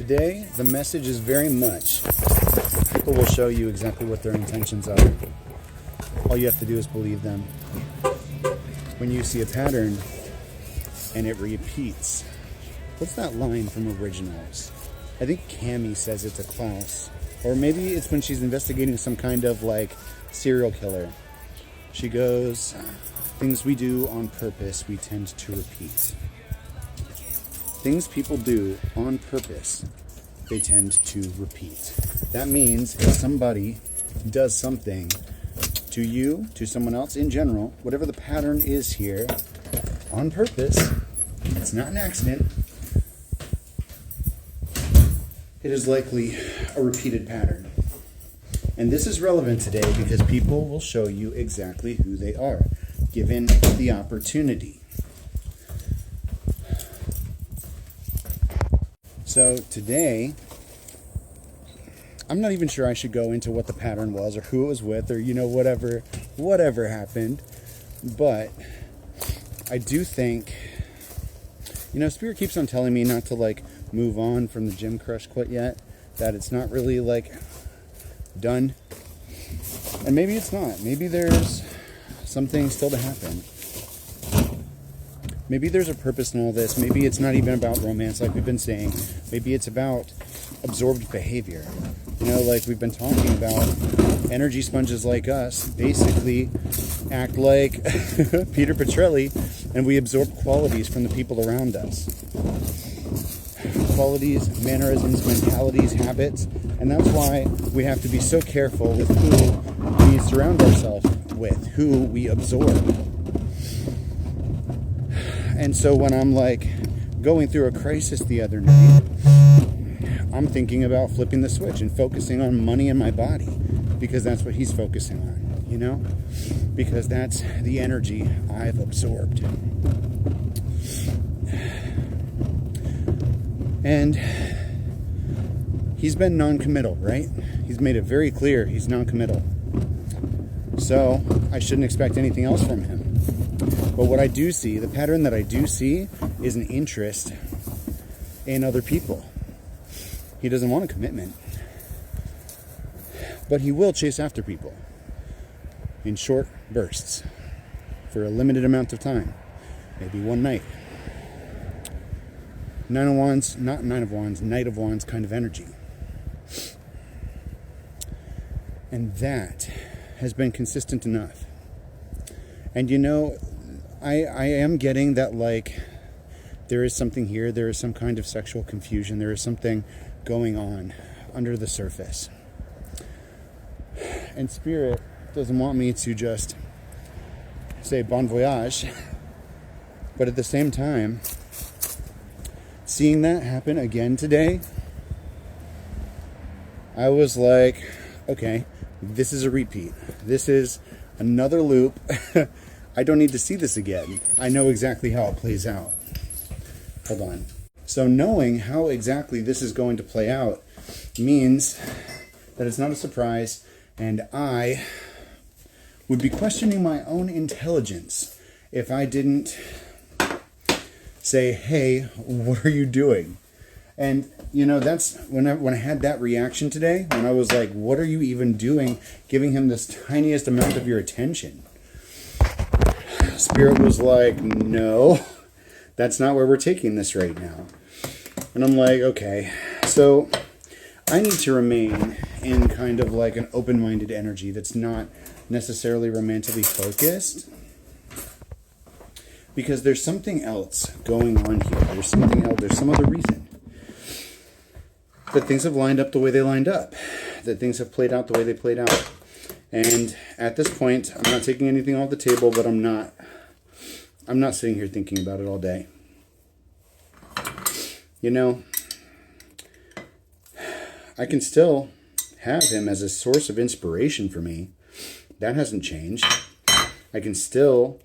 Today, the message is very much, people will show you exactly what their intentions are. All you have to do is believe them. When you see a pattern and it repeats, what's that line from Originals? I think Cammy says it to Klaus. Or maybe it's when she's investigating some kind of like serial killer. She goes, things we do on purpose, we tend to repeat. Things people do on purpose, they tend to repeat. That means if somebody does something to you, to someone else in general, whatever the pattern is here, on purpose, it's not an accident, it is likely a repeated pattern. And this is relevant today because people will show you exactly who they are, given the opportunity. So today, I'm not even sure I should go into what the pattern was or who it was with or, whatever happened. But I do think, Spirit keeps on telling me not to move on from the gym crush quite yet, that it's not really done. And maybe it's not. Maybe there's something still to happen. Maybe there's a purpose in all this. Maybe it's not even about romance like we've been saying. Maybe it's about absorbed behavior. We've been talking about, energy sponges like us basically act like Peter Petrelli, and we absorb qualities from the people around us. Qualities, mannerisms, mentalities, habits. And that's why we have to be so careful with who we surround ourselves with, who we absorb. And so when I'm going through a crisis the other night, I'm thinking about flipping the switch and focusing on money in my body, because that's what he's focusing on, because that's the energy I've absorbed. And he's been non-committal, right? He's made it very clear he's non-committal. So I shouldn't expect anything else from him. But what I do see, the pattern that I do see, is an interest in other people. He doesn't want a commitment. But he will chase after people in short bursts for a limited amount of time. Maybe one night. Nine of Wands, not Nine of Wands, Knight of Wands kind of energy. And that has been consistent enough. And I am getting that there is something here, there is some kind of sexual confusion, there is something going on under the surface. And Spirit doesn't want me to just say bon voyage, but at the same time, seeing that happen again today, I was like, okay, this is a repeat. This is another loop. I don't need to see this again. I know exactly how it plays out. Hold on. So knowing how exactly this is going to play out means that it's not a surprise, and I would be questioning my own intelligence if I didn't say, hey, what are you doing? And, that's when I had that reaction today, when I was like, what are you even doing, giving him this tiniest amount of your attention? Spirit was like, no, that's not where we're taking this right now. And I'm like, okay, so I need to remain in kind of an open-minded energy that's not necessarily romantically focused, because there's something else going on here. There's something else. There's some other reason that things have lined up the way they lined up, that things have played out the way they played out. And at this point, I'm not taking anything off the table, but I'm not sitting here thinking about it all day. I can still have him as a source of inspiration for me. That hasn't changed. I can still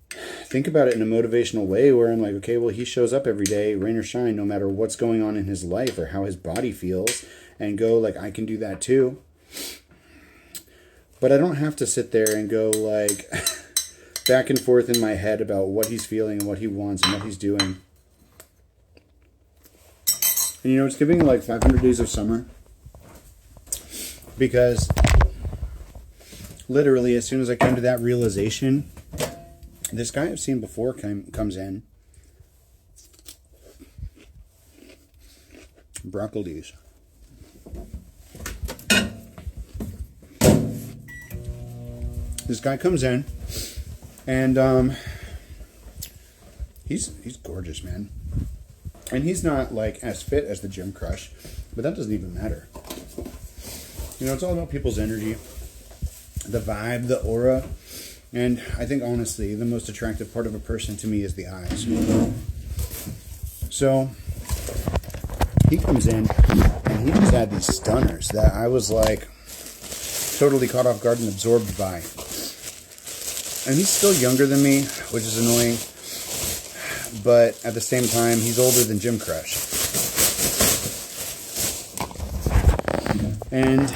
think about it in a motivational way where I'm like, okay, well, he shows up every day, rain or shine, no matter what's going on in his life or how his body feels, and go I can do that too. But I don't have to sit there and go back and forth in my head about what he's feeling and what he wants and what he's doing. And it's giving like 500 days of summer. Because literally, as soon as I came to that realization, this guy I've seen before comes in. Broccolis. This guy comes in, and he's gorgeous, man. And he's not like as fit as the Gym Crush, but that doesn't even matter. It's all about people's energy, the vibe, the aura, and I think honestly, the most attractive part of a person to me is the eyes. So he comes in, and he just had these stunners that I was like totally caught off guard and absorbed by. And he's still younger than me, which is annoying. But at the same time, he's older than Gym Crush. And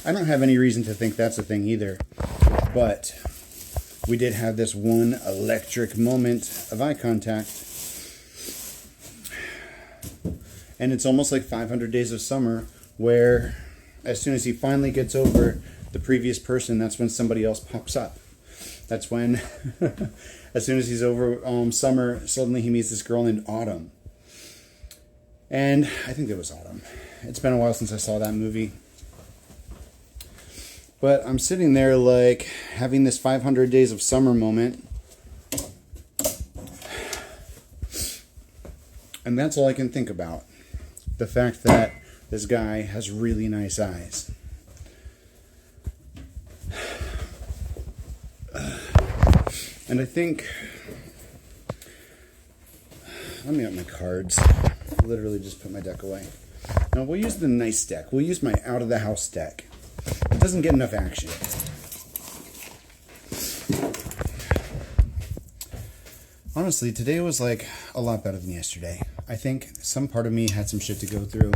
I don't have any reason to think that's a thing either. But we did have this one electric moment of eye contact. And it's almost like 500 Days of Summer, where as soon as he finally gets over the previous person, that's when somebody else pops up. That's when, as soon as he's over summer, suddenly he meets this girl named Autumn. And I think it was Autumn. It's been a while since I saw that movie. But I'm sitting there like having this 500 Days of Summer moment. And that's all I can think about. The fact that this guy has really nice eyes. And I think, let me out my cards. Literally just put my deck away. Now we'll use the nice deck. We'll use my out of the house deck. It doesn't get enough action. Honestly, today was like a lot better than yesterday. I think some part of me had some shit to go through,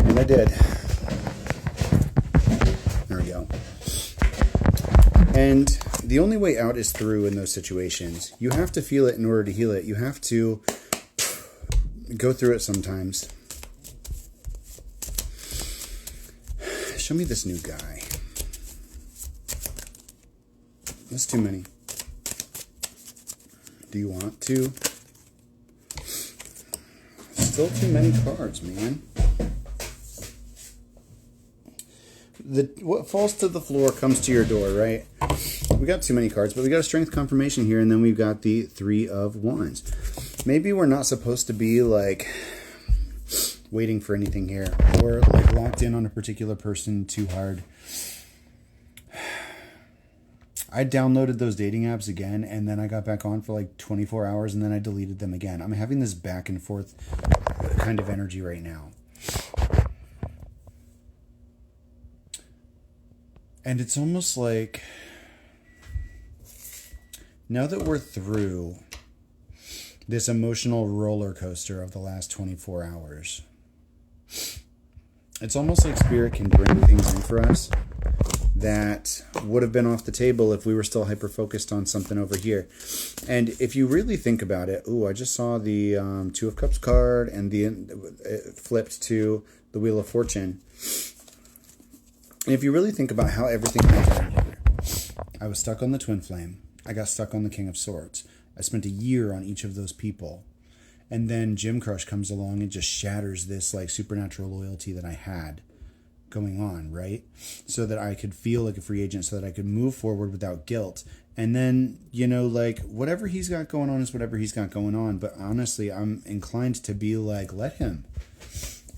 and I did. There we go. And the only way out is through in those situations. You have to feel it in order to heal it. You have to go through it sometimes. Show me this new guy. That's too many. Do you want to? Still too many cards, man. What falls to the floor comes to your door, right? We got too many cards, but we got a strength confirmation here, and then we've got the 3 of Wands. Maybe we're not supposed to be like waiting for anything here, or like locked in on a particular person too hard. I downloaded those dating apps again, and then I got back on for like 24 hours, and then I deleted them again. I'm having this back and forth kind of energy right now. And it's almost like, now that we're through this emotional roller coaster of the last 24 hours, it's almost like Spirit can bring things in for us that would have been off the table if we were still hyper-focused on something over here. And if you really think about it, I just saw the 2 of Cups card, and it flipped to the Wheel of Fortune. And if you really think about how everything happened here, I was stuck on the Twin Flame. I got stuck on the King of Swords. I spent a year on each of those people. And then Gym Crush comes along and just shatters this like supernatural loyalty that I had going on, right? So that I could feel like a free agent, so that I could move forward without guilt. And then, like whatever he's got going on is whatever he's got going on. But honestly, I'm inclined to be like, let him.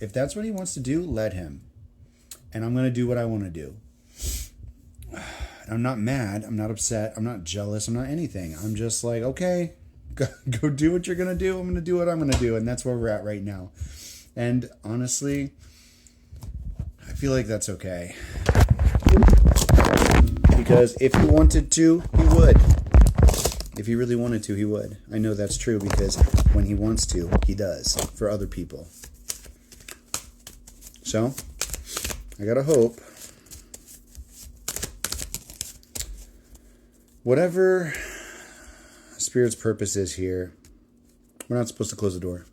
If that's what he wants to do, let him. And I'm going to do what I want to do. I'm not mad. I'm not upset. I'm not jealous. I'm not anything. I'm just like, okay, go do what you're going to do. I'm going to do what I'm going to do. And that's where we're at right now. And honestly, I feel like that's okay. Because if he wanted to, he would. If he really wanted to, he would. I know that's true because when he wants to, he does for other people. So, I gotta hope. Whatever Spirit's purpose is here, we're not supposed to close the door.